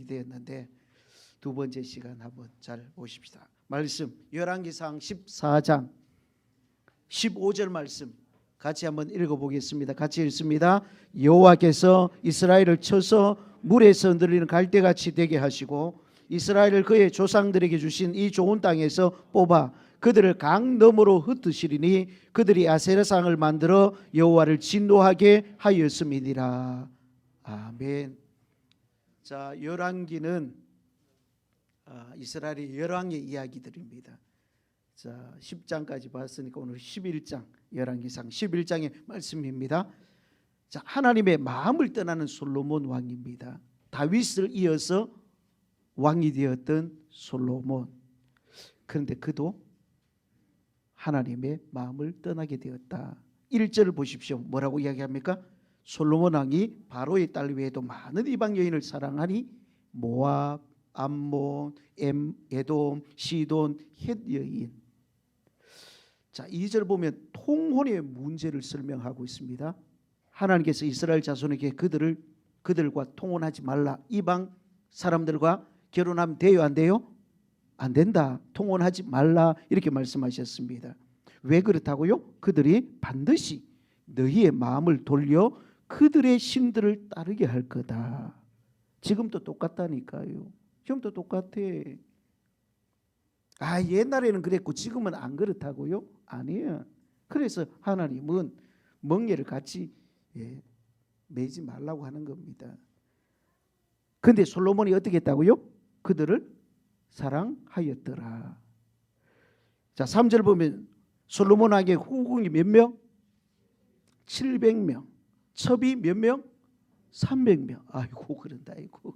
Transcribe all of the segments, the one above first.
되었는데 두 번째 시간 한번 잘 보십시다. 말씀 열왕기상 14장 15절 말씀 같이 한번 읽어보겠습니다. 같이 읽습니다. 여호와께서 이스라엘을 쳐서 물에서 늘리는 갈대같이 되게 하시고 이스라엘을 그의 조상들에게 주신 이 좋은 땅에서 뽑아 그들을 강 너머로 흩으시리니 그들이 아세라상을 만들어 여호와를 진노하게 하였음이니라. 아멘. 자, 열왕기는 이스라엘의 열왕의 이야기들입니다. 자, 10장까지 봤으니까 오늘 11장 열왕기상 11장의 말씀입니다. 자, 하나님의 마음을 떠나는 솔로몬 왕입니다. 다윗을 이어서 왕이 되었던 솔로몬. 그런데 그도 하나님의 마음을 떠나게 되었다. 1절을 보십시오. 뭐라고 이야기합니까? 솔로몬 왕이 바로의 딸 외에도 많은 이방 여인을 사랑하니 모압, 암몬, 에돔, 시돈, 헷 여인. 자, 2절 보면 통혼의 문제를 설명하고 있습니다. 하나님께서 이스라엘 자손에게 그들과 통혼하지 말라. 이방 사람들과 결혼하면 돼요, 안 돼요? 안 된다. 통혼하지 말라 이렇게 말씀하셨습니다. 왜 그렇다고요? 그들이 반드시 너희의 마음을 돌려 그들의 신들을 따르게 할 거다. 지금도 똑같다니까요. 지금도 똑같아. 옛날에는 그랬고 지금은 안 그렇다고요? 아니에요. 그래서 하나님은 멍에를 같이 매지 말라고 하는 겁니다. 근데 솔로몬이 어떻게 했다고요? 그들을 사랑하였더라. 자, 3절 보면 솔로몬 왕의 후궁이 몇 명? 700명. 첩이 몇 명? 300명. 아이고 그런다. 아이고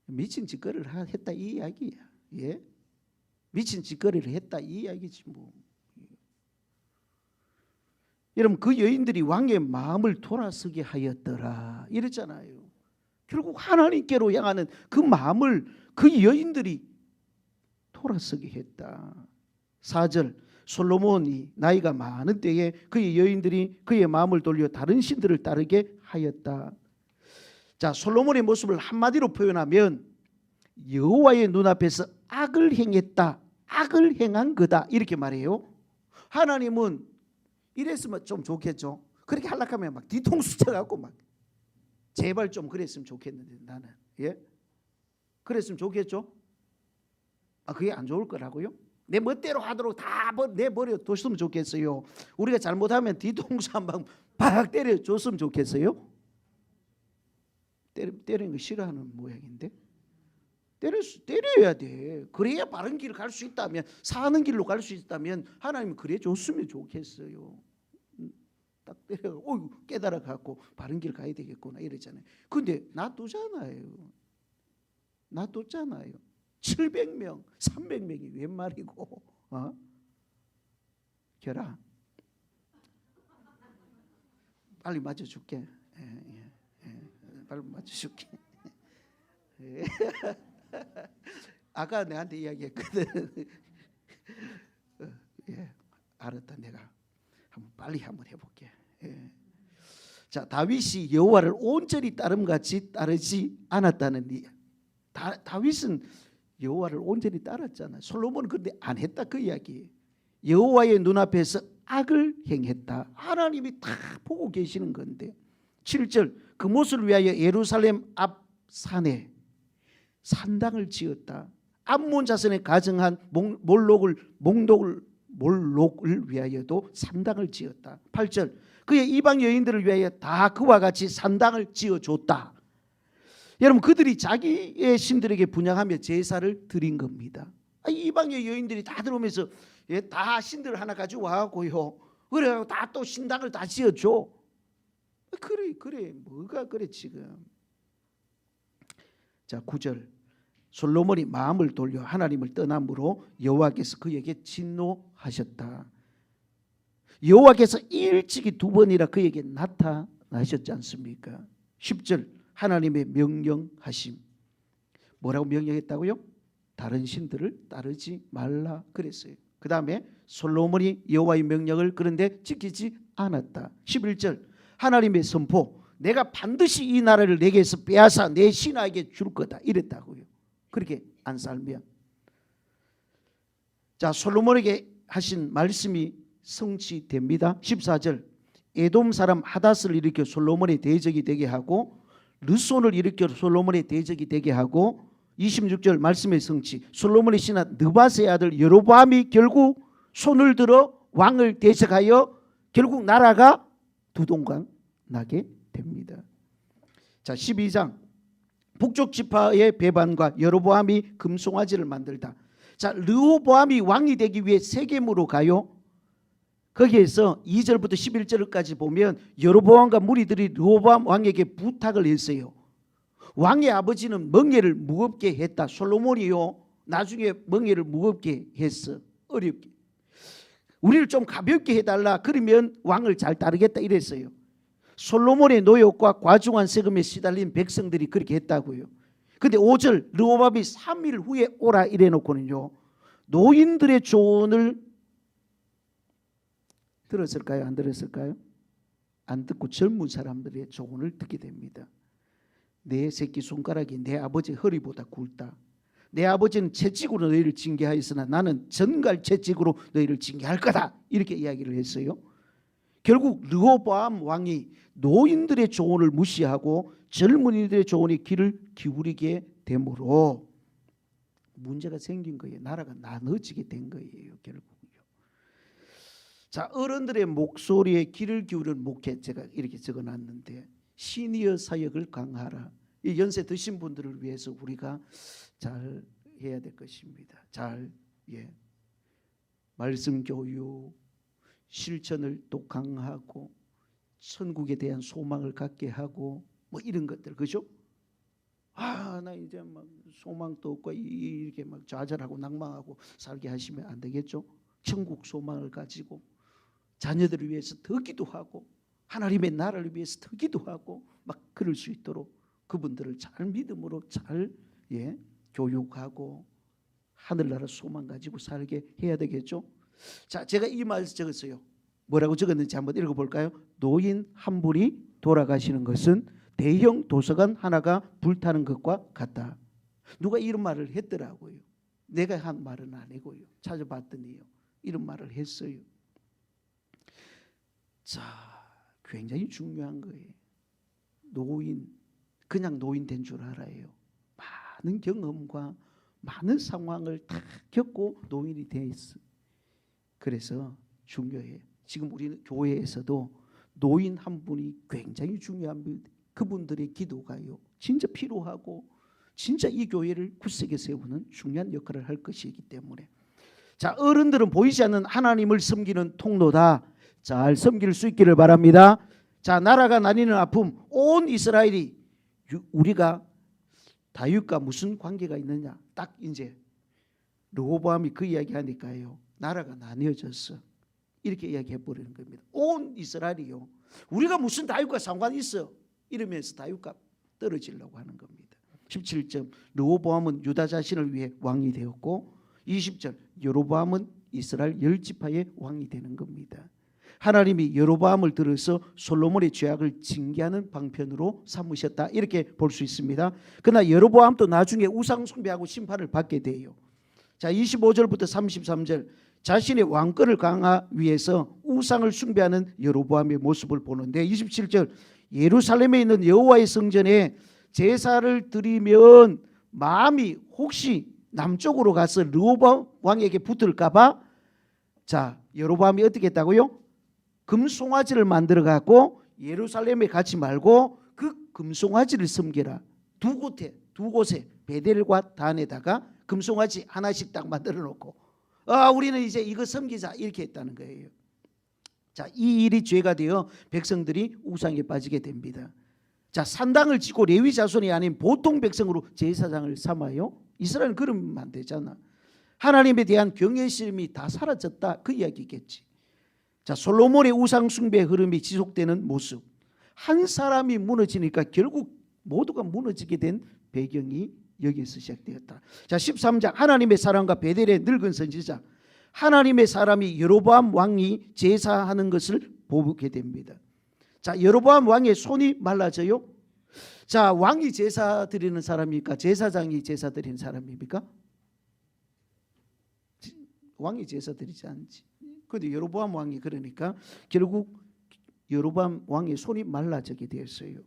미친 짓거리를 했다 이 이야기야. 예? 미친 짓거리를 했다 이 이야기지 뭐. 여러분 그 여인들이 왕의 마음을 돌아서게 하였더라 이랬잖아요. 결국 하나님께로 향하는 그 마음을 그 여인들이 돌아서게 했다. 4절 솔로몬이 나이가 많은 때에 그의 여인들이 그의 마음을 돌려 다른 신들을 따르게 하였다. 자, 솔로몬의 모습을 한마디로 표현하면 여호와의 눈앞에서 악을 행했다. 악을 행한 거다 이렇게 말해요. 하나님은 이랬으면 좀 좋겠죠. 그렇게 하려고 하면 막 뒤통수 쳐갖고 막 제발 좀 그랬으면 좋겠는데 나는 그랬으면 좋겠죠. 그게 안 좋을 거라고요? 내 멋대로 하도록 다 내버려 뒀으면 좋겠어요. 우리가 잘못하면 뒤통수 한 방 팍 때려줬으면 좋겠어요. 때리는 거 싫어하는 모양인데 때려야 돼. 그래야 바른 길을 갈 수 있다면 사는 길로 갈 수 있다면 하나님은 그래 줬으면 좋겠어요. 딱 때려가지고 깨달아갖고 바른 길 가야 되겠구나 이러잖아요. 근데 놔두잖아요. 700명 300명이 웬 말이고 결아 빨리 맞춰줄게. 빨리 맞춰줄게. 아까 내한테 이야기했거든. 알았다. 내가 빨리 한번 해볼게. 자, 다윗이 여호와를 온전히 따름같이 따르지 않았다는 이 다윗은 여호와를 온전히 따랐잖아. 솔로몬은 그런데 안 했다 그 이야기. 여호와의 눈앞에서 악을 행했다. 하나님이 다 보고 계시는 건데. 7절 그 못을 위하여 예루살렘 앞 산에 산당을 지었다. 암몬 자손에 가정한 몰록을 위하여도 산당을 지었다. 8절 그의 이방 여인들을 위하여 다 그와 같이 산당을 지어줬다. 여러분 그들이 자기의 신들에게 분향하며 제사를 드린 겁니다. 이방의 여인들이 다 들어오면서 다 신들 하나 가지고 와갖고요. 그래 다 또 신당을 다 지어줘. 그래 뭐가 그래 지금. 자, 9절 솔로몬이 마음을 돌려 하나님을 떠남으로 여호와께서 그에게 진노하셨다. 여호와께서 일찍이 두 번이나 그에게 나타나셨지 않습니까? 10절 하나님의 명령하심. 뭐라고 명령했다고요? 다른 신들을 따르지 말라 그랬어요. 그 다음에 솔로몬이 여호와의 명령을 그런데 지키지 않았다. 11절 하나님의 선포 내가 반드시 이 나라를 내게서 빼앗아 내 신하에게 줄 거다 이랬다고요. 그렇게 안 살면. 자, 솔로몬에게 하신 말씀이 성취됩니다. 14절 에돔 사람 하닷을 일으켜 솔로몬의 대적이 되게 하고 르손을 일으켜 솔로몬의 대적이 되게 하고 26절 말씀의 성취 솔로몬의 신하 느밧의 아들 여로보암이 결국 손을 들어 왕을 대적하여 결국 나라가 두동강 나게 됩니다. 자, 12장 북쪽 지파의 배반과 여로보암이 금송아지를 만들다. 자, 르호보암이 왕이 되기 위해 세겜으로 가요. 거기에서 2절부터 11절까지 보면 여로보암과 무리들이 르호보암 왕에게 부탁을 했어요. 왕의 아버지는 멍에를 무겁게 했다. 솔로몬이요 나중에 멍에를 무겁게 했어. 어렵게. 우리를 좀 가볍게 해달라. 그러면 왕을 잘 따르겠다 이랬어요. 솔로몬의 노역과 과중한 세금에 시달린 백성들이 그렇게 했다고요. 근데 5절 르호보암이 3일 후에 오라 이래놓고는요 노인들의 조언을 들었을까요? 안 들었을까요? 안 듣고 젊은 사람들의 조언을 듣게 됩니다. 내 새끼 손가락이 내 아버지 허리보다 굵다. 내 아버지는 채찍으로 너희를 징계하였으나 나는 전갈 채찍으로 너희를 징계할 거다. 이렇게 이야기를 했어요. 결국 르호보암 왕이 노인들의 조언을 무시하고 젊은이들의 조언에 귀를 기울이게 되므로 문제가 생긴 거예요. 나라가 나눠지게 된 거예요. 결국요. 자, 어른들의 목소리에 귀를 기울이는 목회 제가 이렇게 적어놨는데 시니어 사역을 강화하라. 이 연세 드신 분들을 위해서 우리가 잘 해야 될 것입니다. 잘 말씀 교육 실천을 또 강화하고 천국에 대한 소망을 갖게 하고 뭐 이런 것들 그죠? 나 이제 막 소망도 없고 이렇게 막 좌절하고 낭망하고 살게 하시면 안 되겠죠? 천국 소망을 가지고 자녀들을 위해서 더 기도하고 하나님의 나라를 위해서 더 기도하고 막 그럴 수 있도록 그분들을 잘 믿음으로 잘 교육하고 하늘나라 소망 가지고 살게 해야 되겠죠? 자, 제가 이 말 적었어요. 뭐라고 적었는지 한번 읽어볼까요? 노인 한 분이 돌아가시는 것은 대형 도서관 하나가 불타는 것과 같다. 누가 이런 말을 했더라고요. 내가 한 말은 아니고요. 찾아봤더니요. 이런 말을 했어요. 자, 굉장히 중요한 거예요. 노인, 그냥 노인 된 줄 알아요. 많은 경험과 많은 상황을 다 겪고 노인이 돼 있어. 그래서 중요해요. 지금 우리는 교회에서도 노인 한 분이 굉장히 중요합니다. 그분들의 기도가요 진짜 필요하고 진짜 이 교회를 굳세게 세우는 중요한 역할을 할 것이기 때문에 자, 어른들은 보이지 않는 하나님을 섬기는 통로다. 잘 섬길 수 있기를 바랍니다. 자, 나라가 나뉘는 아픔 온 이스라엘이 우리가 다윗과 무슨 관계가 있느냐 딱 이제 르호보암이 그 이야기하니까요 나라가 나뉘어졌어. 이렇게 이야기해 버리는 겁니다. 온 이스라엘이요 우리가 무슨 다윗과 상관이 있어 이러면서 다윗과 떨어지려고 하는 겁니다. 17절 르호보암은 유다 자신을 위해 왕이 되었고 20절 여로보암은 이스라엘 10지파의 왕이 되는 겁니다. 하나님이 여로보암을 들어서 솔로몬의 죄악을 징계하는 방편으로 삼으셨다 이렇게 볼 수 있습니다. 그러나 여로보암도 나중에 우상 숭배하고 심판을 받게 돼요. 자, 25절부터 33절 자신의 왕권을 강화하기 위해서 우상을 숭배하는 여로보암의 모습을 보는데 27절 예루살렘에 있는 여호와의 성전에 제사를 드리면 마음이 혹시 남쪽으로 가서 르호보암 왕에게 붙을까 봐 자, 여로보암이 어떻게 했다고요? 금송아지를 만들어 갖고 예루살렘에 가지 말고 그 금송아지를 섬기라. 두 곳에 베델과 단에다가 금송아지 하나씩 딱 만들어 놓고 우리는 이제 이거 섬기자 이렇게 했다는 거예요. 자, 이 일이 죄가 되어 백성들이 우상에 빠지게 됩니다. 자, 산당을 짓고 레위 자손이 아닌 보통 백성으로 제사장을 삼아요. 이스라엘은 그러면 안 되잖아. 하나님에 대한 경외심이 다 사라졌다 그 이야기겠지. 자, 솔로몬의 우상 숭배의 흐름이 지속되는 모습. 한 사람이 무너지니까 결국 모두가 무너지게 된 배경이 여기에서 시작되었다. 자, 13장 하나님의 사람과 베델의 늙은 선지자. 하나님의 사람이 여로보암 왕이 제사하는 것을 보게 됩니다. 자, 여로보암 왕의 손이 말라져요. 자, 왕이 제사 드리는 사람입니까? 제사장이 제사 드리는 사람입니까? 왕이 제사 드리지 않지. 그런데 여로보암 왕이 그러니까 결국 여로보암 왕의 손이 말라지게 되었어요.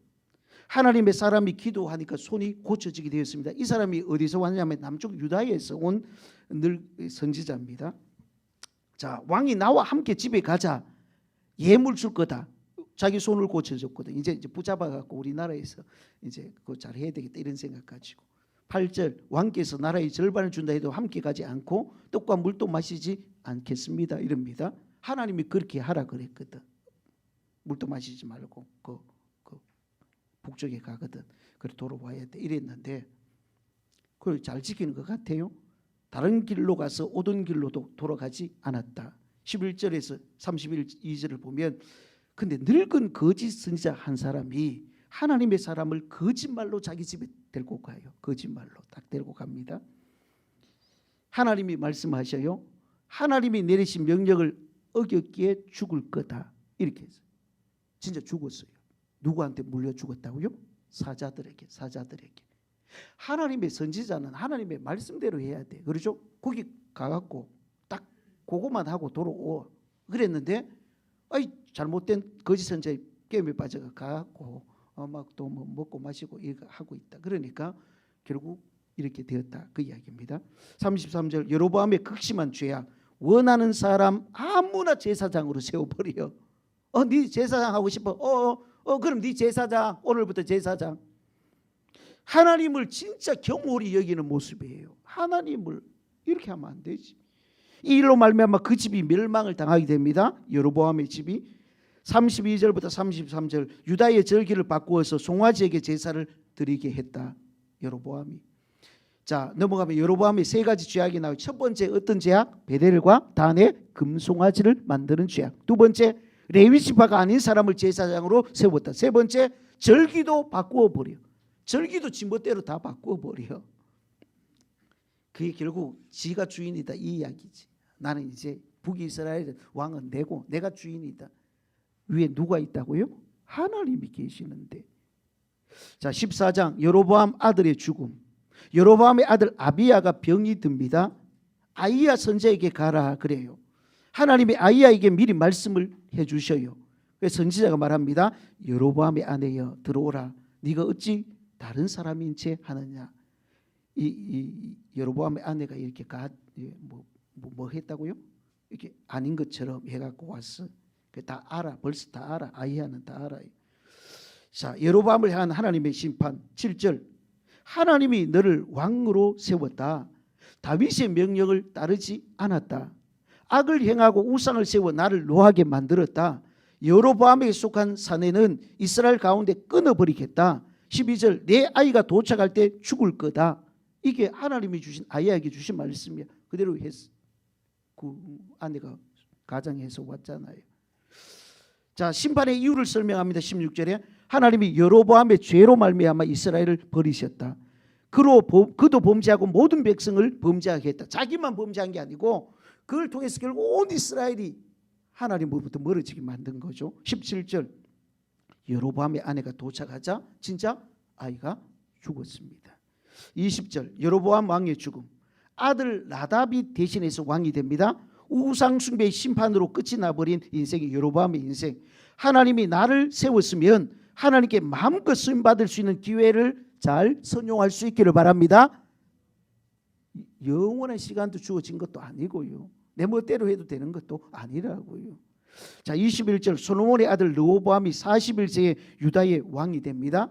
하나님의 사람이 기도하니까 손이 고쳐지게 되었습니다. 이 사람이 어디서 왔냐면 남쪽 유다에서 온 늘 선지자입니다. 자, 왕이 나와 함께 집에 가자. 예물 줄 거다. 자기 손을 고쳐줬거든. 이제 붙잡아 갖고 우리나라에서 이제 그거 잘 해야 되겠다 이런 생각 가지고. 8절 왕께서 나라의 절반을 준다 해도 함께 가지 않고 떡과 물도 마시지 않겠습니다. 이럽니다. 하나님이 그렇게 하라 그랬거든. 물도 마시지 말고 그 북쪽에 가거든. 그래 돌아와야 돼 이랬는데 그걸 잘 지키는 것 같아요. 다른 길로 가서 오던 길로도 돌아가지 않았다. 11절에서 32절을 보면 근데 늙은 거짓 선지자 한 사람이 하나님의 사람을 거짓말로 자기 집에 데리고 가요. 거짓말로 딱 데리고 갑니다. 하나님이 말씀하셔요. 하나님이 내리신 명령을 어겼기에 죽을 거다. 이렇게 했어요. 진짜 죽었어요. 누구한테 물려 죽었다고요? 사자들에게. 하나님의 선지자는 하나님의 말씀대로 해야 돼. 그렇죠? 거기 가갖고 딱 그거만 하고 돌아오. 그랬는데 잘못된 거짓 선지자의 게임에 빠져가 가갖고 막 또 뭐 먹고 마시고 이거 하고 있다. 그러니까 결국 이렇게 되었다. 그 이야기입니다. 33절 여로보암의 극심한 죄악. 원하는 사람 아무나 제사장으로 세워버려. 네 제사장 하고 싶어. 그럼 네 제사장. 오늘부터 제사장. 하나님을 진짜 경홀히 여기는 모습이에요. 하나님을 이렇게 하면 안 되지. 이 일로 말미암아 그 집이 멸망을 당하게 됩니다. 여로보암의 집이. 32절부터 33절 유다의 절기를 바꾸어서 송아지에게 제사를 드리게 했다. 여로보암이. 자, 넘어가면 여로보암의 세 가지 죄악이 나와요. 첫 번째 어떤 죄악? 베델과 단의 금송아지를 만드는 죄악. 두 번째 레위 지파가 아닌 사람을 제사장으로 세웠다. 세 번째 절기도 바꾸어 버려. 절기도 지멋대로 다 바꾸어 버려. 그게 결국 지가 주인이다 이 이야기지. 나는 이제 북이스라엘 왕은 내고 내가 주인이다. 위에 누가 있다고요? 하나님이 계시는데. 자, 14장 여로보암 아들의 죽음. 여로보암의 아들 아비야가 병이 듭니다. 아이야 선지자에게 가라 그래요. 하나님이 아이야에게 미리 말씀을 해주셔요. 그래서 선지자가 말합니다. 여로보암의 아내여 들어오라. 네가 어찌 다른 사람인 채 하느냐. 이 여로보암의 아내가 이렇게 뭐 했다고요? 이렇게 아닌 것처럼 해갖고 왔어. 다 알아. 벌써 다 알아. 아이야는 다 알아요. 자, 여로보암을 향한 하나님의 심판 7절 하나님이 너를 왕으로 세웠다. 다윗의 명령을 따르지 않았다. 악을 행하고 우상을 세워 나를 노하게 만들었다. 여로보암에게 속한 사내는 이스라엘 가운데 끊어버리겠다. 12절 내 아이가 도착할 때 죽을 거다. 이게 하나님이 주신 아이에게 주신 말씀이야. 그대로 했어. 그 아내가 가장해서 왔잖아요. 자, 심판의 이유를 설명합니다. 16절에 하나님이 여로보암의 죄로 말미암아 이스라엘을 버리셨다. 그도 범죄하고 모든 백성을 범죄하게 했다. 자기만 범죄한 게 아니고 그걸 통해서 결국 온 이스라엘이 하나님으로부터 멀어지게 만든 거죠. 17절 여로보암의 아내가 도착하자 진짜 아이가 죽었습니다. 20절 여로보암 왕의 죽음. 아들 나답이 대신해서 왕이 됩니다. 우상 숭배의 심판으로 끝이 나버린 인생이 여로보암의 인생. 하나님이 나를 세웠으면 하나님께 마음껏 쓰임 받을 수 있는 기회를 잘 선용할 수 있기를 바랍니다. 영원한 시간도 주어진 것도 아니고요. 내 멋대로 해도 되는 것도 아니라고요. 자, 21절 솔로몬의 아들 르호보암이 41세에 유다의 왕이 됩니다.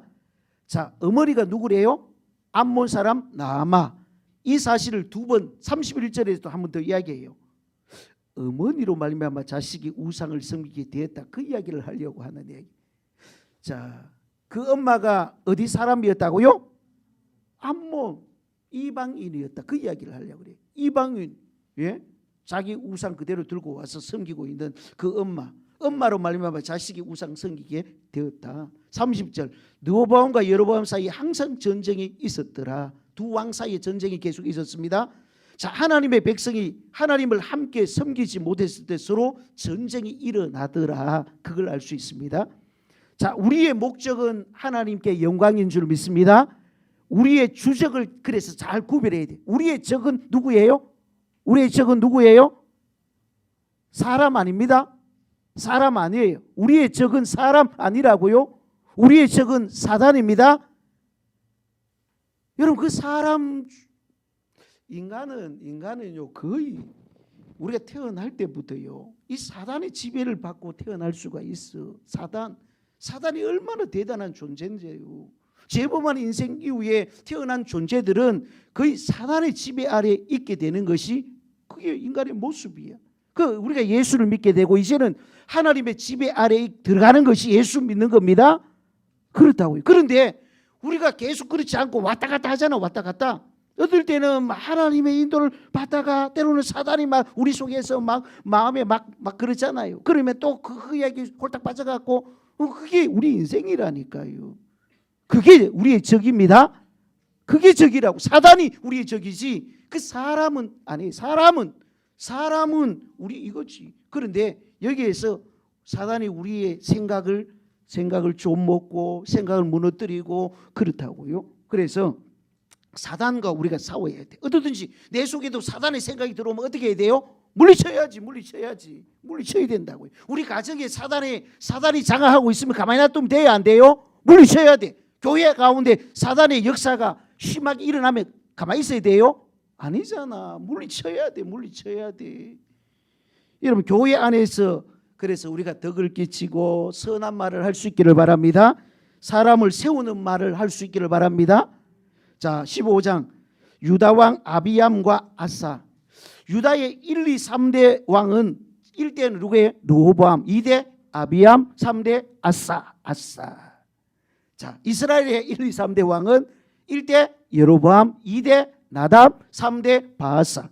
자, 어머니가 누구래요? 암몬 사람 나아마. 이 사실을 두 번 31절에도 한 번 더 이야기해요. 어머니로 말미암아 자식이 우상을 섬기게 되었다. 그 이야기를 하려고 하는 이야기. 자, 그 엄마가 어디 사람이었다고요? 암몬 이방인이었다. 그 이야기를 하려고 그래요. 이방인, 예? 자기 우상 그대로 들고 와서 섬기고 있는 그 엄마로 말미암아 자식이 우상 섬기게 되었다. 30절 르호보암과 여로보암 사이에 항상 전쟁이 있었더라. 두 왕 사이에 전쟁이 계속 있었습니다. 자, 하나님의 백성이 하나님을 함께 섬기지 못했을 때 서로 전쟁이 일어나더라. 그걸 알 수 있습니다. 자, 우리의 목적은 하나님께 영광인 줄 믿습니다. 우리의 주적을 그래서 잘 구별해야 돼. 우리의 적은 누구예요? 우리의 적은 누구예요? 사람 아닙니다. 사람 아니에요. 우리의 적은 사람 아니라고요. 우리의 적은 사단입니다. 여러분, 그 사람, 인간은요, 거의 우리가 태어날 때부터요, 이 사단의 지배를 받고 태어날 수가 있어. 사단이 얼마나 대단한 존재인지요. 죄범한 인생 이후에 태어난 존재들은 거의 사단의 지배 아래 있게 되는 것이 그게 인간의 모습이야. 우리가 예수를 믿게 되고 이제는 하나님의 지배 아래에 들어가는 것이 예수 믿는 겁니다. 그렇다고요. 그런데 우리가 계속 그렇지 않고 왔다 갔다 하잖아. 왔다 갔다. 어떨 때는 하나님의 인도를 받다가 때로는 사단이 막 우리 속에서 막 마음에 막 그러잖아요. 그러면 또 그 이야기 홀딱 빠져갖고 그게 우리 인생이라니까요. 그게 우리의 적입니다. 그게 적이라고. 사단이 우리의 적이지 그 사람은 아니. 사람은 우리 이거지. 그런데 여기에서 사단이 우리의 생각을 좀 먹고 생각을 무너뜨리고 그렇다고요. 그래서 사단과 우리가 싸워야 돼. 어떻든지 내 속에도 사단의 생각이 들어오면 어떻게 해야 돼요? 물리쳐야 된다고요. 우리 가정에 사단이 장악하고 있으면 가만히 놔두면 돼요, 안 돼요? 물리쳐야 돼. 교회 가운데 사단의 역사가 심하게 일어나면 가만히 있어야 돼요? 아니잖아. 물리쳐야 돼. 여러분, 교회 안에서 그래서 우리가 덕을 끼치고 선한 말을 할 수 있기를 바랍니다. 사람을 세우는 말을 할 수 있기를 바랍니다. 자, 15장 유다왕 아비암과 아사. 유다의 1, 2, 3대 왕은 1대는 누구예요? 르호보암, 2대 아비암, 3대 아사. 자, 이스라엘의 1, 2, 3대 왕은 1대 여로보암, 2대 나답, 3대 바아사.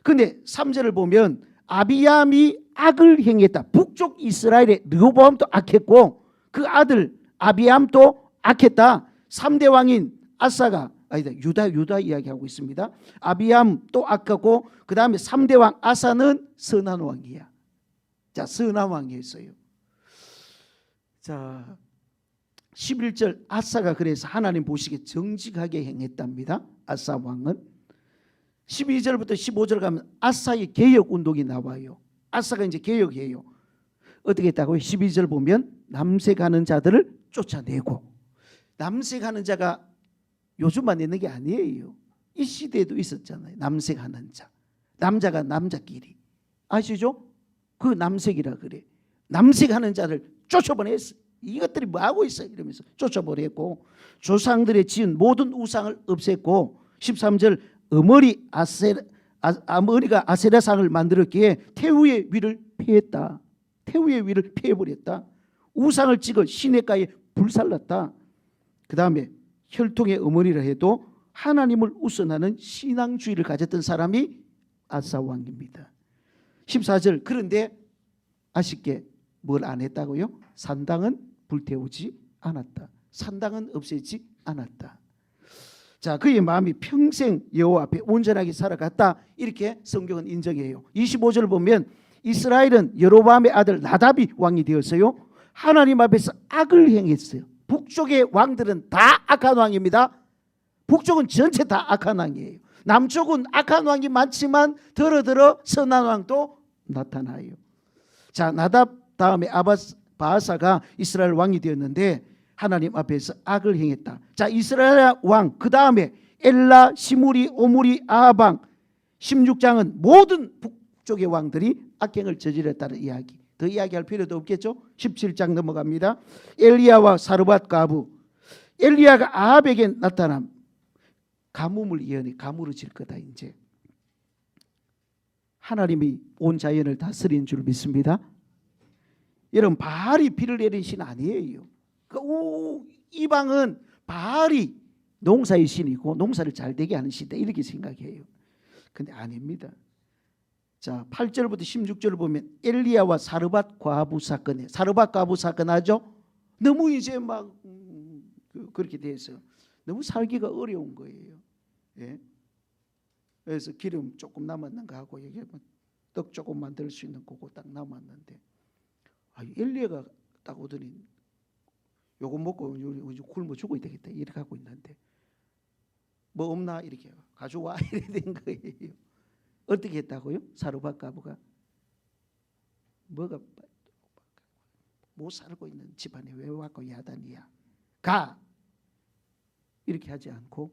근데 3절을 보면 아비암이 악을 행했다. 북쪽 이스라엘의 르호보암도 악했고 그 아들 아비암도 악했다. 3대 왕인 아사가 아니다. 유다 이야기하고 있습니다. 아비암 또 악하고 그 다음에 3대 왕 아사는 선한 왕이야. 자, 선한 왕이었어요. 자, 11절 아사가 그래서 하나님 보시기에 정직하게 행했답니다. 아사 왕은 12절부터 15절 가면 아사의 개혁 운동이 나와요. 아사가 이제 개혁해요. 어떻게 했다고요? 12절 보면 남색하는 자들을 쫓아내고, 남색하는 자가 요즘만 있는 게 아니에요. 이 시대에도 있었잖아요. 남색하는 자, 남자가 남자끼리 아시죠? 그 남색이라 그래. 남색하는 자를 쫓아보냈어요. 이것들이 뭐 하고 있어? 이러면서 쫓아보냈고 조상들의 지은 모든 우상을 없앴고 13절 어머니가 아세라상을 만들었기에 태우의 위를 피했다. 태우의 위를 피해버렸다. 우상을 찍어 시냇가에 불살랐다. 그 다음에 혈통의 어머니라 해도 하나님을 우선하는 신앙주의를 가졌던 사람이 아사 왕입니다. 14절 그런데 아쉽게 뭘 안 했다고요? 산당은 불태우지 않았다. 산당은 없애지 않았다. 자, 그의 마음이 평생 여호와 앞에 온전하게 살아갔다. 이렇게 성경은 인정해요. 25절 보면 이스라엘은 여로보암의 아들 나답이 왕이 되었어요. 하나님 앞에서 악을 행했어요. 북쪽의 왕들은 다 악한 왕입니다. 북쪽은 전체 다 악한 왕이에요. 남쪽은 악한 왕이 많지만 더러더러 선한 왕도 나타나요. 자, 나답 다음에 바아사가 이스라엘 왕이 되었는데 하나님 앞에서 악을 행했다. 자, 이스라엘 왕 그 다음에 엘라, 시므리, 오므리, 아방 16장은 모든 북쪽의 왕들이 악행을 저질렀다는 이야기. 더 이야기할 필요도 없겠죠. 17장 넘어갑니다. 엘리야와 사르밧 가부. 엘리야가 아합에게 나타남. 가뭄을 예언해. 가물어질 거다. 이제 하나님이 온 자연을 다스린 줄 믿습니다. 여러분, 바알이 비를 내린 신 아니에요. 이방은 바알이 농사의 신이고 농사를 잘 되게 하는 신이다 이렇게 생각해요. 근데 아닙니다. 자, 8절부터 16절을 보면 엘리야와 사르밧 과부 사건에 사르밧 과부 사건 하죠. 너무 이제 막 그렇게 돼서 너무 살기가 어려운 거예요. 예? 그래서 기름 조금 남았는가 하고 얘기하면 떡 조금 만들 수 있는 거고 딱 남았는데 엘리야가 딱 오더니 요거 먹고 굶어 죽어야 되겠다 이렇게 하고 있는데 뭐 없나 이렇게 가져와 이래 된 거예요. 어떻게 했다고요? 사르밧 과부가 뭐가 못 살고 있는 집안에 왜 왔고 야단이야 가 이렇게 하지 않고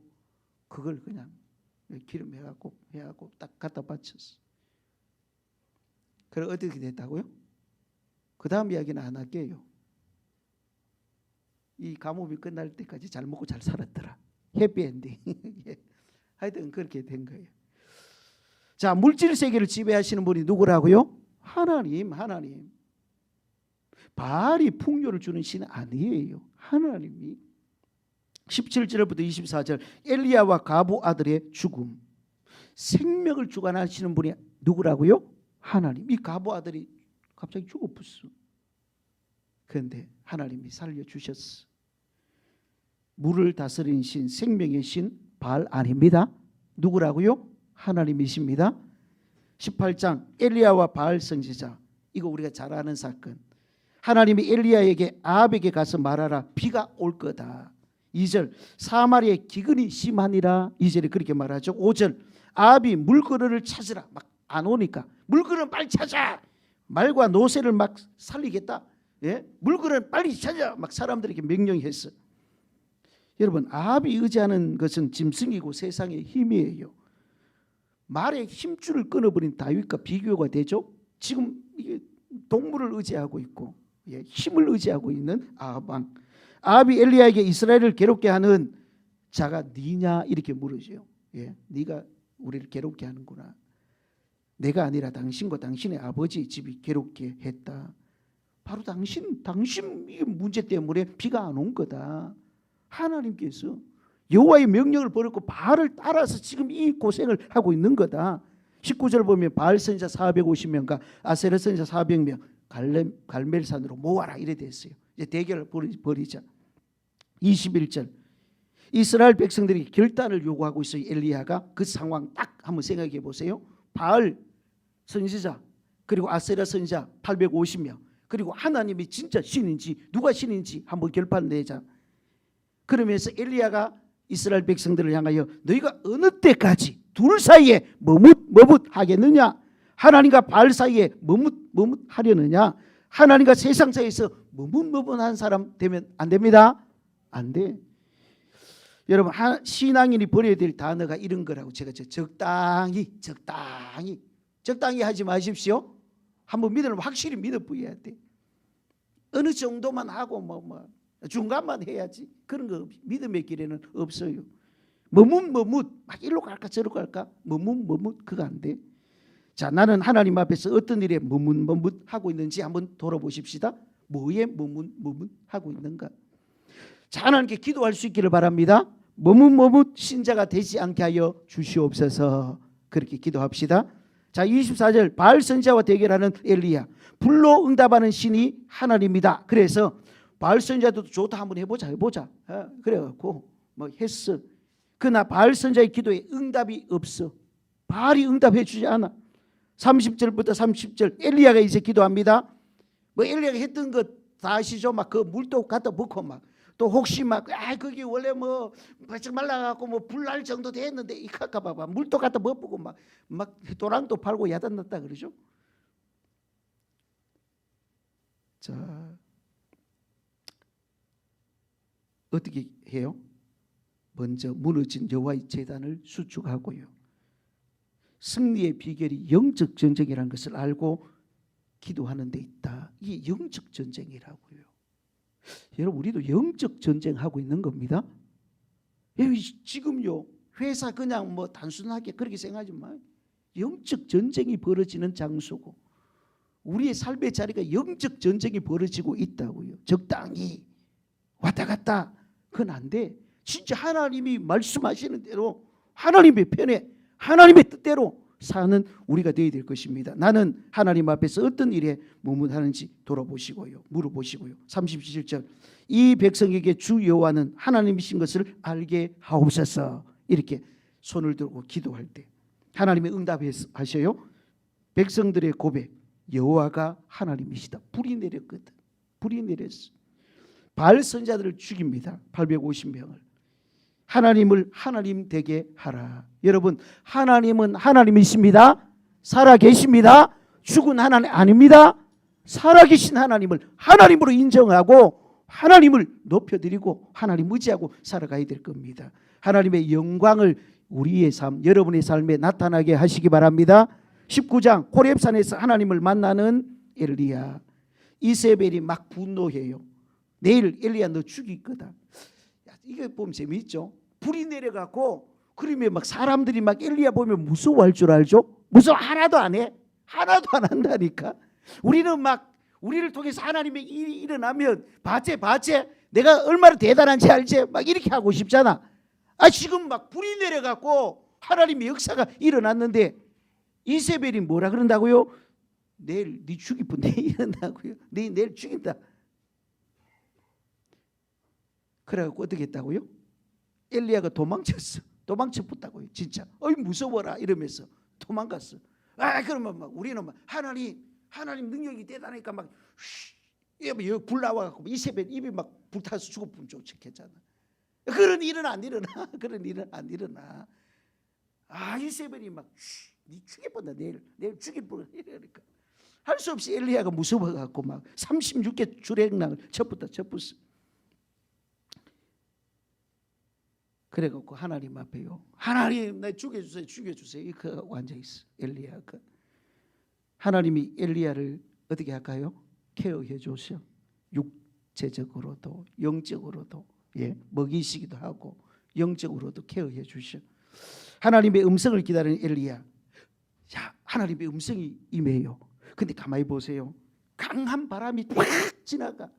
그걸 그냥 기름 해갖고 딱 갖다 바쳤어. 그래 어떻게 됐다고요? 그 다음 이야기는 안 할게요. 이 가뭄이 끝날 때까지 잘 먹고 잘 살았더라. 해피엔딩. 하여튼 그렇게 된 거예요. 자, 물질 세계를 지배하시는 분이 누구라고요? 하나님. 바알이 풍요를 주는 신은 아니에요. 하나님이. 17절부터 24절 엘리야와 가부 아들의 죽음. 생명을 주관하시는 분이 누구라고요? 하나님. 이 가부 아들이 갑자기 죽어버렸어. 그런데 하나님이 살려주셨어. 물을 다스리는 신, 생명의 신 바알 아닙니다. 누구라고요? 하나님이십니다. 18장 엘리야와 바알 선지자. 이거 우리가 잘 아는 사건. 하나님이 엘리야에게 아합에게 가서 말하라. 비가 올 거다. 2절 사마리아의 기근이 심하니라. 2절에 그렇게 말하죠. 5절 아합이 물그릇을 찾으라. 막 안 오니까 물그릇 빨리 찾아. 말과 노새를 막 살리겠다. 예? 물그릇 빨리 찾아. 막 사람들에게 명령했어. 여러분 아합이 의지하는 것은 짐승이고 세상의 힘이에요. 말의 힘줄을 끊어버린 다윗과 비교가 되죠. 지금 이게 동물을 의지하고 있고 힘을 의지하고 있는 아합 왕. 아합이 엘리야에게 이스라엘을 괴롭게 하는 자가 니냐 이렇게 물으죠. 네가 우리를 괴롭게 하는구나. 내가 아니라 당신과 당신의 아버지 집이 괴롭게 했다. 바로 당신 이 문제 때문에 비가 안 온 거다. 하나님께서 여호와의 명령을 버렸고 바알을 따라서 지금 이 고생을 하고 있는 거다. 19절 보면 바알 선지자 450명과 아세라 선지자 400명 갈멜산으로 모아라 이래 됐어요. 이제 대결을 벌이자. 21절 이스라엘 백성들이 결단을 요구하고 있어요. 엘리야가 그 상황 딱 한번 생각해 보세요. 바알 선지자 그리고 아세라 선지자 850명 그리고 하나님이 진짜 신인지 누가 신인지 한번 결판을 내자. 그러면서 엘리야가 이스라엘 백성들을 향하여 너희가 어느 때까지 둘 사이에 머뭇하겠느냐. 하나님과 바알 사이에 머뭇하려느냐. 하나님과 세상 사이에서 머뭇한 사람 되면 안 됩니다. 안 돼. 여러분 신앙인이 버려야 될 단어가 이런 거라고 제가 적당히 하지 마십시오. 한번 믿으면 확실히 믿어보여야 돼. 어느 정도만 하고 뭐 중간만 해야지. 그런 거 믿음의 길에는 없어요. 머뭇 막 일로 갈까 저로 갈까 머뭇 그거 안 돼. 자, 나는 하나님 앞에서 어떤 일에 머뭇 하고 있는지 한번 돌아보십시다. 뭐에 머뭇 하고 있는가. 자, 하나님께 기도할 수 있기를 바랍니다. 머뭇 신자가 되지 않게 하여 주시옵소서. 그렇게 기도합시다. 자, 24절 바알 선지자와 대결하는 엘리야. 불로 응답하는 신이 하나님이다. 그래서 바알 선지자도 좋다 한번 해보자. 그래갖고 뭐 했어. 그러나 바알 선지자의 기도에 응답이 없어. 바알이 응답해 주지 않아. 30절부터 30절 엘리야가 이제 기도합니다. 뭐 엘리야가 했던 것 다 아시죠? 막 그 물도 갖다 붓고 막 또 혹시 막 거기 원래 뭐 바짝 말라갖고 뭐 불날 정도 됐는데 이 가까봐 물도 갖다 붓고 막 도랑도 팔고 야단 났다 그러죠. 자, 어떻게 해요? 먼저 무너진 여호와의 제단을 수축하고요. 승리의 비결이 영적 전쟁이라는 것을 알고 기도하는 데 있다. 이게 영적 전쟁이라고요. 여러분 우리도 영적 전쟁하고 있는 겁니다. 지금요 회사 그냥 뭐 단순하게 그렇게 생각하지 마요. 영적 전쟁이 벌어지는 장소고 우리의 삶의 자리가 영적 전쟁이 벌어지고 있다고요. 적당히 왔다 갔다 그건 안 돼. 진짜 하나님이 말씀하시는 대로 하나님의 편에 하나님의 뜻대로 사는 우리가 되어야 될 것입니다. 나는 하나님 앞에서 어떤 일에 머뭇하는지 돌아보시고요. 물어보시고요. 37절 이 백성에게 주 여호와는 하나님이신 것을 알게 하옵소서. 이렇게 손을 들고 기도할 때 하나님이 응답하셔요. 백성들의 고백 여호와가 하나님이시다. 불이 내렸거든. 불이 내렸어. 바알 선지자들을 죽입니다. 850명을. 하나님을 하나님 되게 하라. 여러분, 하나님은 하나님이십니다. 살아 계십니다. 죽은 하나님 아닙니다. 살아계신 하나님을 하나님으로 인정하고 하나님을 높여드리고 하나님 의지하고 살아가야 될 겁니다. 하나님의 영광을 우리의 삶, 여러분의 삶에 나타나게 하시기 바랍니다. 19장 호렙산에서 하나님을 만나는 엘리야. 이세벨이 막 분노해요. 내일 엘리야 너 죽일 거다. 이거 보면 재미있죠. 불이 내려갖고 그러면 막 사람들이 막 엘리야 보면 무서워할 줄 알죠. 무서워 하나도 안 해. 하나도 안 한다니까. 우리는 막 우리를 통해서 하나님의 일이 일어나면 봐제 내가 얼마나 대단한지 알지? 막 이렇게 하고 싶잖아. 지금 막 불이 내려갖고 하나님의 역사가 일어났는데 이세벨이 뭐라 그런다고요? 내일 네 죽일 분 내일 일어나고요. 내일 죽인다. 그래갖고 어떻게 했다고요? 엘리야가 도망쳐 붙다고요. 진짜 무서워라 이러면서 도망갔어. 그러면 막 우리는 막 하나님 능력이 대단하니까 막 여기 불 나와갖고 이세벨 입이 막 불타서 죽을 뿐 쫓았잖아. 그런 일은 안 일어나. 그런 일은 안 일어나. 이세벨이 막 네 죽일 뻔다. 내일 죽일 뻔 이러니까 할 수 없이 엘리야가 무서워갖고 막 36개 주랭랑을 쳤었다. 그래갖고 하나님 앞에요. 하나님 나 죽여주세요. 이렇게 앉아있어. 엘리야가. 하나님이 엘리야를 어떻게 할까요? 케어해 주셔. 육체적으로도 영적으로도 먹이시기도 하고 영적으로도 케어해 주셔. 하나님의 음성을 기다리는 엘리야. 하나님의 음성이 임해요. 근데 가만히 보세요. 강한 바람이 팍 지나가.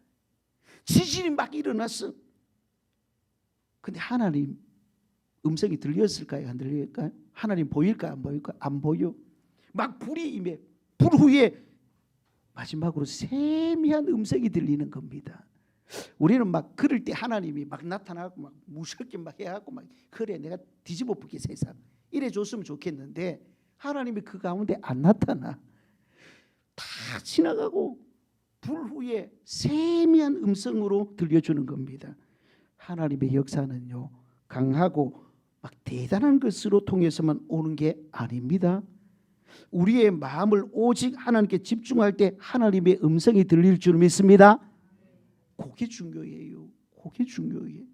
지진이 막 일어났어. 근데 하나님 음성이 들렸을까요? 안 들릴까요? 하나님 보일까요? 안 보일까요? 안 보여. 막 불이 임해. 불 후에 마지막으로 세미한 음성이 들리는 겁니다. 우리는 막 그럴 때 하나님이 막 나타나고 막 무섭게 막 해갖고 막 그래 내가 뒤집어 볼게 세상 이래 줬으면 좋겠는데 하나님이 그 가운데 안 나타나. 다 지나가고 불 후에 세미한 음성으로 들려주는 겁니다. 하나님의 역사는요 강하고 막 대단한 것으로 통해서만 오는 게 아닙니다. 우리의 마음을 오직 하나님께 집중할 때 하나님의 음성이 들릴 줄 믿습니다. 그게 중요해요. 그게 중요해요.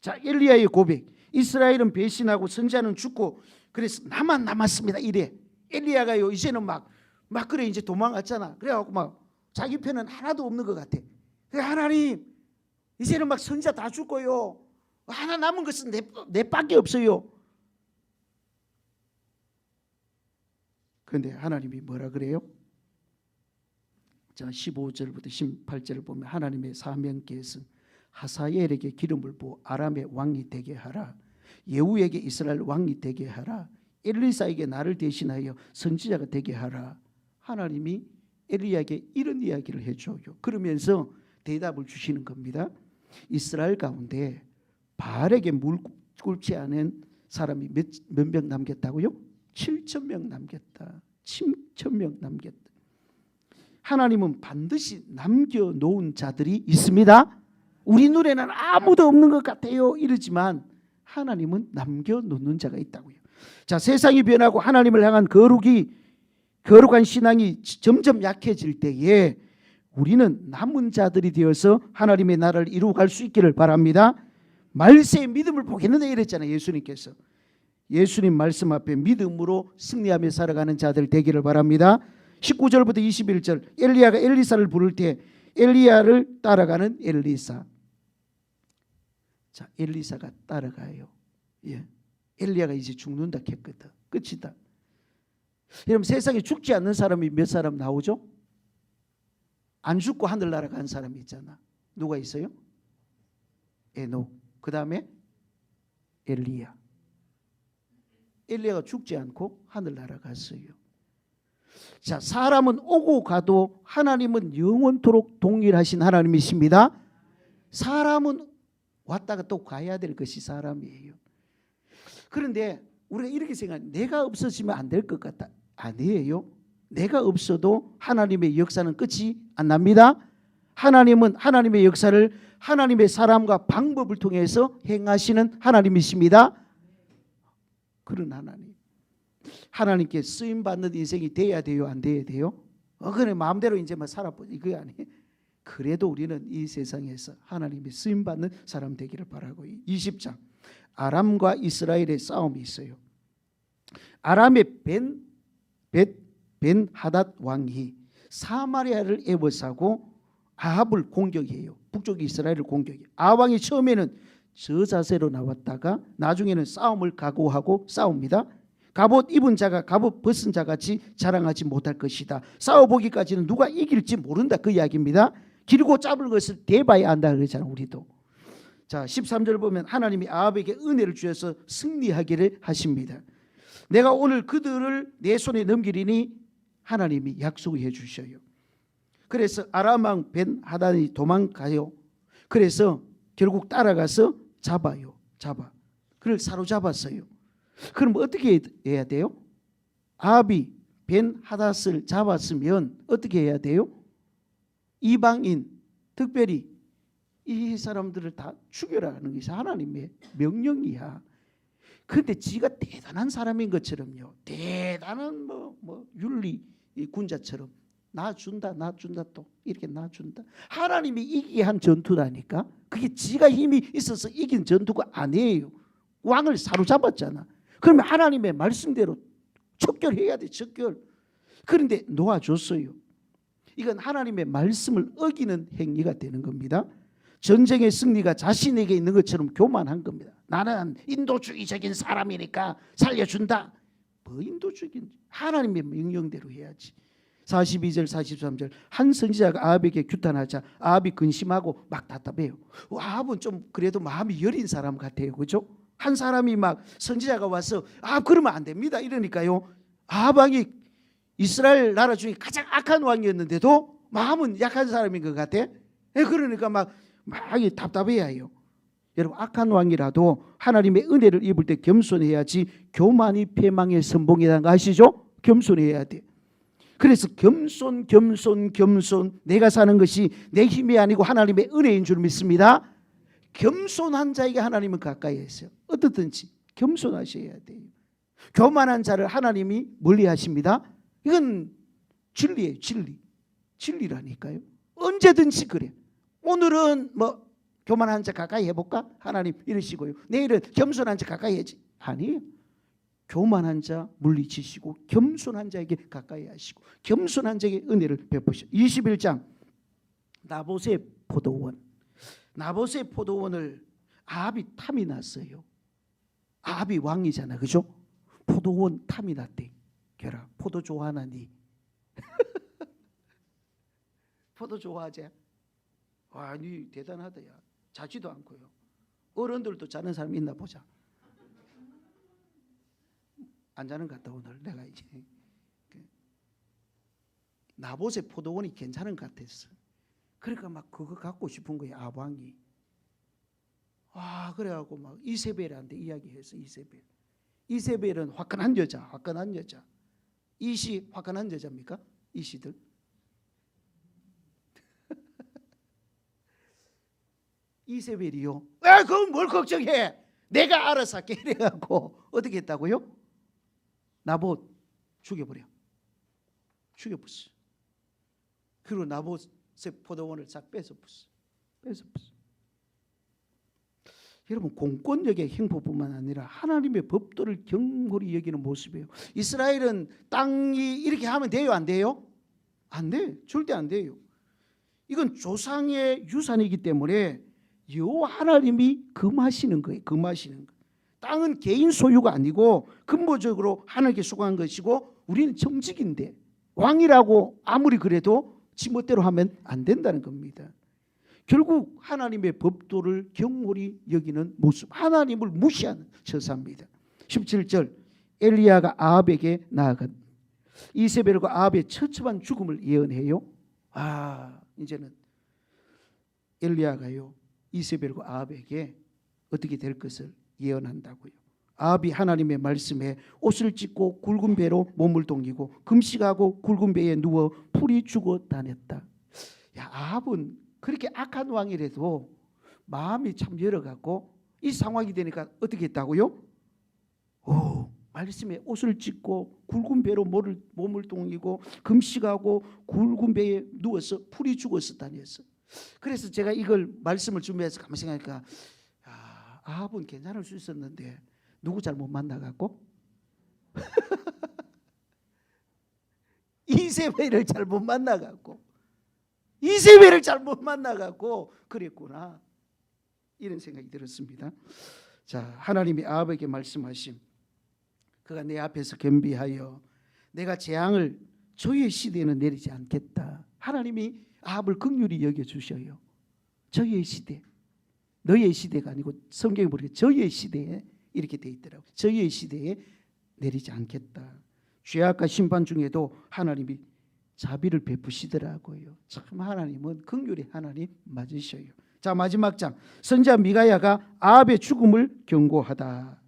자, 엘리야의 고백. 이스라엘은 배신하고 선지자는 죽고 그래서 나만 남았습니다. 이래. 엘리야가요 이제는 막 그래 이제 도망갔잖아. 그래갖고 막 자기 편은 하나도 없는 것 같아. 하나님 이제는 막 선지자 다 죽고요. 하나 남은 것은 내 밖에 없어요. 그런데 하나님이 뭐라 그래요? 자 15절부터 18절을 보면 하나님의 사명께서 하사엘에게 기름을 부어 아람의 왕이 되게 하라. 예후에게 이스라엘 왕이 되게 하라. 엘리사에게 나를 대신하여 선지자가 되게 하라. 하나님이 엘리야에게 이런 이야기를 해줘요. 그러면서 대답을 주시는 겁니다. 이스라엘 가운데 바알에게 무릎 꿇지 않은 사람이 몇 명 남겼다고요? 7,000명 남겼다. 7,000명 남겼다. 하나님은 반드시 남겨놓은 자들이 있습니다. 우리 눈에는 아무도 없는 것 같아요. 이러지만 하나님은 남겨놓는 자가 있다고요. 자, 세상이 변하고 하나님을 향한 거룩한 신앙이 점점 약해질 때에 우리는 남은 자들이 되어서 하나님의 나라를 이루어갈 수 있기를 바랍니다. 말세의 믿음을 보겠는데 이랬잖아요. 예수님께서. 예수님 말씀 앞에 믿음으로 승리하며 살아가는 자들 되기를 바랍니다. 19절부터 21절 엘리야가 엘리사를 부를 때 엘리야를 따라가는 엘리사. 자, 엘리사가 따라가요. 엘리야가 이제 죽는다 했거든. 끝이다. 여러분 세상에 죽지 않는 사람이 몇 사람 나오죠? 안 죽고 하늘 날아간 사람이 있잖아. 누가 있어요? 에녹. 그 다음에 엘리야. 엘리야가 죽지 않고 하늘 날아갔어요. 자, 사람은 오고 가도 하나님은 영원토록 동일하신 하나님이십니다. 사람은 왔다가 또 가야 될 것이 사람이에요. 그런데 우리가 이렇게 생각해. 내가 없어지면 안 될 것 같다. 아니에요. 내가 없어도 하나님의 역사는 끝이 안 납니다. 하나님은 하나님의 역사를 하나님의 사람과 방법을 통해서 행하시는 하나님이십니다. 그런 하나님. 하나님께 쓰임 받는 인생이 돼야 돼요, 안 돼야 돼요? 그래 마음대로 이제 막 살아보지 이거 아니에요. 그래도 우리는 이 세상에서 하나님의 쓰임 받는 사람 되기를 바라고. 20장 아람과 이스라엘의 싸움이 있어요. 아람의 벤 하닷 왕이 사마리아를 에워싸고 아합을 공격해요. 북쪽 이스라엘을 공격해요. 아합 왕이 처음에는 저 자세로 나왔다가 나중에는 싸움을 각오하고 싸웁니다. 갑옷 입은 자가 갑옷 벗은 자같이 자랑하지 못할 것이다. 싸워보기까지는 누가 이길지 모른다, 그 이야기입니다. 길고 짧은 것을 대봐야 한다 그러잖아요, 우리도. 자, 13절 보면 하나님이 아합에게 은혜를 주셔서 승리하기를 하십니다. 내가 오늘 그들을 내 손에 넘기리니 하나님이 약속해 주셔요. 그래서 아람 왕 벤 하단이 도망가요. 그래서 결국 따라가서 잡아요. 그를 사로잡았어요. 그럼 어떻게 해야 돼요? 아합이 벤 하닷을 잡았으면 어떻게 해야 돼요? 이방인, 특별히 이 사람들을 다 죽여라 하는 것이 하나님의 명령이야. 그런데 지가 대단한 사람인 것처럼요, 대단한 뭐 윤리 군자처럼 놔준다 또 이렇게 놔준다. 하나님이 이기게 한 전투라니까. 그게 지가 힘이 있어서 이긴 전투가 아니에요. 왕을 사로잡았잖아. 그러면 하나님의 말씀대로 척결해야 돼, 척결. 그런데 놓아줬어요. 이건 하나님의 말씀을 어기는 행위가 되는 겁니다. 전쟁의 승리가 자신에게 있는 것처럼 교만한 겁니다. 나는 인도주의적인 사람이니까 살려준다. 뭐 인도주의인, 하나님의 명령대로 해야지. 42절 43절 한 선지자가 아합에게 규탄하자 아합이 근심하고 막 답답해요. 아합은 좀 그래도 마음이 여린 사람 같아요, 그죠? 한 사람이 막 선지자가 와서 그러면 안 됩니다 이러니까요, 아합 왕이 이스라엘 나라 중에 가장 악한 왕이었는데도 마음은 약한 사람인 것 같아. 그러니까 막 답답해해요. 여러분, 악한 왕이라도 하나님의 은혜를 입을 때 겸손해야지 교만이 패망의 선봉이라는 거 아시죠? 겸손해야 돼. 그래서 겸손 내가 사는 것이 내 힘이 아니고 하나님의 은혜인 줄 믿습니다. 겸손한 자에게 하나님은 가까이 했어요. 어떻든지 겸손하셔야 돼요. 교만한 자를 하나님이 멀리 하십니다. 이건 진리예요, 진리라니까요. 언제든지 그래. 오늘은 뭐 교만한 자 가까이 해볼까? 하나님 이러시고요. 내일은 겸손한 자 가까이 해야지. 아니에요. 교만한 자 물리치시고 겸손한 자에게 가까이 하시고 겸손한 자에게 은혜를 베푸시오. 21장 나봇의 포도원. 나봇의 포도원을 아합이 탐이 났어요. 아합이 왕이잖아, 그죠? 포도원 탐이 났대. 결아, 포도 좋아하나니? 포도 좋아하지? 와, 니 대단하다, 야. 자지도 않고요. 어른들도 자는 사람 있나 보자. 안 자는 것 같다 오늘. 내가 이제 나봇의 포도원이 괜찮은 것 같았어. 그러니까 막 그거 갖고 싶은 거야, 아방이. 그래갖고 막 이세벨한테 이야기해서 이세벨은 화끈한 여자. 이시 화끈한 여자입니까? 이시들. 이세벨이요. 그건 뭘 걱정해? 내가 알아서 할게. 이래갖고 어떻게 했다고요? 나봇 죽여버렸어. 그리고 나봇의 포도원을 싹 뺏어버렸어. 여러분, 공권력의 행포뿐만 아니라 하나님의 법도를 경홀히 여기는 모습이에요. 이스라엘은 땅이 이렇게 하면 돼요, 안 돼요? 안 돼. 절대 안 돼요. 이건 조상의 유산이기 때문에 여호와 하나님이 금하시는 거예요. 땅은 개인 소유가 아니고 근본적으로 하나님께 속한 것이고 우리는 정직인데 왕이라고 아무리 그래도 지 멋대로 하면 안 된다는 겁니다. 결국 하나님의 법도를 경홀히 여기는 모습, 하나님을 무시하는 처사입니다. 17절 엘리야가 아합에게 나아간 이세벨과 아합의 처참한 죽음을 예언해요. 이제는 엘리야가요 이세벨과 아합에게 어떻게 될 것을 예언한다고요. 아합이 하나님의 말씀에 옷을 찢고 굵은 배로 몸을 동이고 금식하고 굵은 배에 누워 풀이 죽어 다녔다. 아합은 그렇게 악한 왕이라도 마음이 참 열어갖고 이 상황이 되니까 어떻게 했다고요? 말씀에 옷을 찢고 굵은 배로 몸을 동이고 금식하고 굵은 배에 누워서 풀이 죽어서 다녔어. 그래서 제가 이걸 말씀을 준비해서 가만히 생각하니까 아합은 괜찮을 수 있었는데 누구 잘 못 만나갖고 이세벨을 잘 못 만나갖고 그랬구나, 이런 생각이 들었습니다. 자, 하나님이 아합에게 말씀하심, 그가 내 앞에서 겸비하여 내가 재앙을 저의 시대에는 내리지 않겠다. 하나님이 아합을 긍휼히 여겨주셔요. 저의 시대, 너의 시대가 아니고 성경에 보니까 저의 시대에 이렇게 돼 있더라고요. 저의 시대에 내리지 않겠다. 죄악과 심판 중에도 하나님이 자비를 베푸시더라고요. 참 하나님은 긍휼의 하나님 맞으셔요. 자, 마지막 장, 선지자 미가야가 아합의 죽음을 경고하다.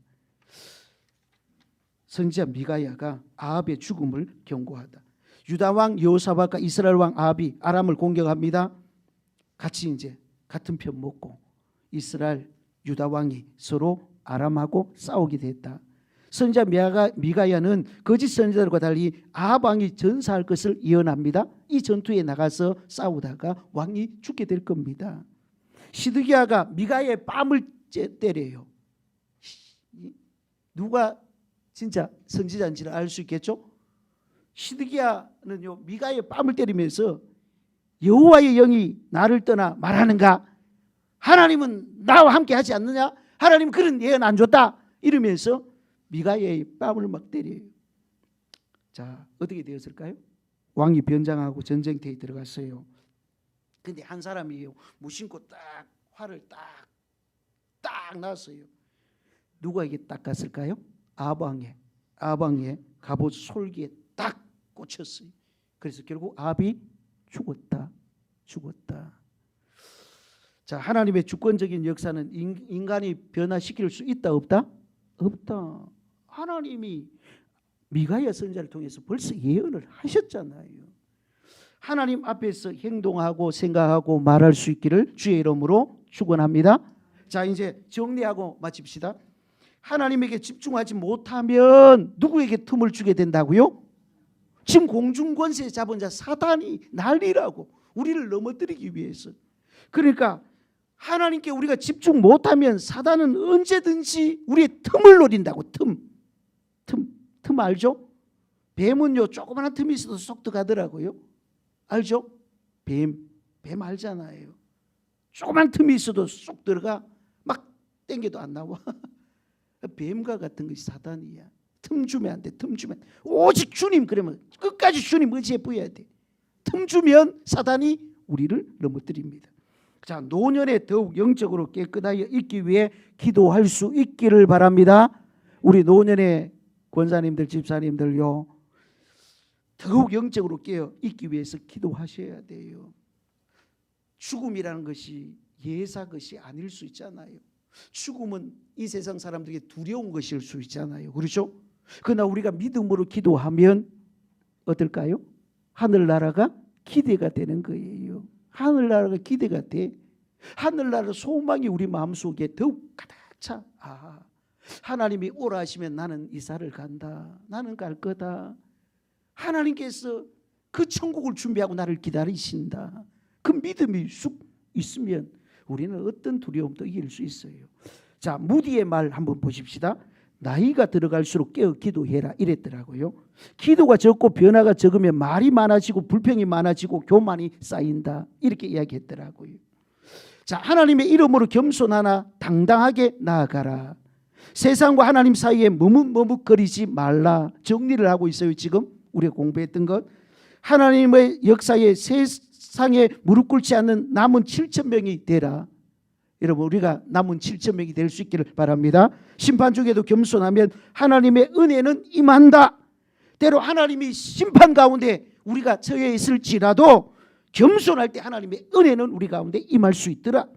선지자 미가야가 아합의 죽음을 경고하다. 유다 왕 여호사밧과 이스라엘 왕 아합이 아람을 공격합니다. 같이 이제 같은 편 먹고 이스라엘 유다 왕이 서로 아람하고 싸우게 됐다. 선지자 미가야는 거짓 선지자들과 달리 아합 왕이 전사할 것을 예언합니다. 이 전투에 나가서 싸우다가 왕이 죽게 될 겁니다. 시드기야가 미가야의 뺨을 때려요. 누가 진짜 선지자인지를 알 수 있겠죠? 시드기야는요, 미가야의 뺨을 때리면서 여호와의 영이 나를 떠나 말하는가? 하나님은 나와 함께 하지 않느냐? 하나님 그런 예언 안 줬다, 이러면서 미가야의 뺨을 막 때려요. 자, 어떻게 되었을까요? 왕이 변장하고 전쟁터에 들어갔어요. 근데 한 사람이요, 무심코 딱 활을 딱 놨어요. 누구에게 딱 갔을까요? 아합 왕의 갑옷 솔기에 딱 꽂혔어요. 그래서 결국 아합이 죽었다. 자, 하나님의 주권적인 역사는 인간이 변화시킬 수 있다 없다? 없다. 하나님이 미가야 선지자를 통해서 벌써 예언을 하셨잖아요. 하나님 앞에서 행동하고 생각하고 말할 수 있기를 주의 이름으로 축원합니다. 자, 이제 정리하고 마칩시다. 하나님에게 집중하지 못하면 누구에게 틈을 주게 된다고요? 지금 공중권세 잡은 자 사단이 난리라고, 우리를 넘어뜨리기 위해서. 그러니까 하나님께 우리가 집중 못하면 사단은 언제든지 우리의 틈을 노린다고. 틈 알죠? 뱀은요, 조그마한 틈이 있어도 쏙 들어가더라고요. 알죠? 뱀 알잖아요. 조그만 틈이 있어도 쏙 들어가, 막 땡겨도 안 나와. 뱀과 같은 것이 사단이야. 틈 주면 안 돼. 틈 주면 오직 주님, 그러면 끝까지 주님 의지해 보여야 돼. 틈 주면 사단이 우리를 넘어뜨립니다. 자, 노년에 더욱 영적으로 깨끗하여 있기 위해 기도할 수 있기를 바랍니다. 우리 노년의 권사님들, 집사님들요, 더욱 영적으로 깨어 있기 위해서 기도하셔야 돼요. 죽음이라는 것이 예사 것이 아닐 수 있잖아요. 죽음은 이 세상 사람들에게 두려운 것일 수 있잖아요. 그렇죠? 그러나 우리가 믿음으로 기도하면 어떨까요? 하늘나라가 기대가 되는 거예요. 하늘나라가 기대가 돼. 하늘나라 소망이 우리 마음속에 더욱 가득 차. 하나님이 오라 하시면 나는 이사를 간다. 나는 갈 거다. 하나님께서 그 천국을 준비하고 나를 기다리신다. 그 믿음이 쑥 있으면 우리는 어떤 두려움도 이길 수 있어요. 자, 무디의 말 한번 보십시다. 나이가 들어갈수록 깨어 기도해라, 이랬더라고요. 기도가 적고 변화가 적으면 말이 많아지고 불평이 많아지고 교만이 쌓인다, 이렇게 이야기했더라고요. 자, 하나님의 이름으로 겸손하나 당당하게 나아가라. 세상과 하나님 사이에 머뭇거리지 말라. 정리를 하고 있어요. 지금 우리가 공부했던 것. 하나님의 역사에 세상에 무릎 꿇지 않는 남은 7,000명이 되라. 여러분, 우리가 남은 7,000명이 될 수 있기를 바랍니다. 심판 중에도 겸손하면 하나님의 은혜는 임한다. 때로 하나님이 심판 가운데 우리가 처해 있을지라도 겸손할 때 하나님의 은혜는 우리 가운데 임할 수 있더라.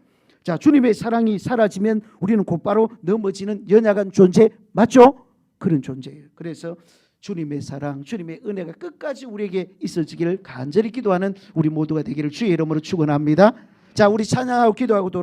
자, 주님의 사랑이 사라지면 우리는 곧바로 넘어지는 연약한 존재, 맞죠? 그런 존재예요. 그래서 주님의 사랑, 주님의 은혜가 끝까지 우리에게 있어지기를 간절히 기도하는 우리 모두가 되기를 주의 이름으로 축원합니다. 자, 우리 찬양하고 기도하고 돌아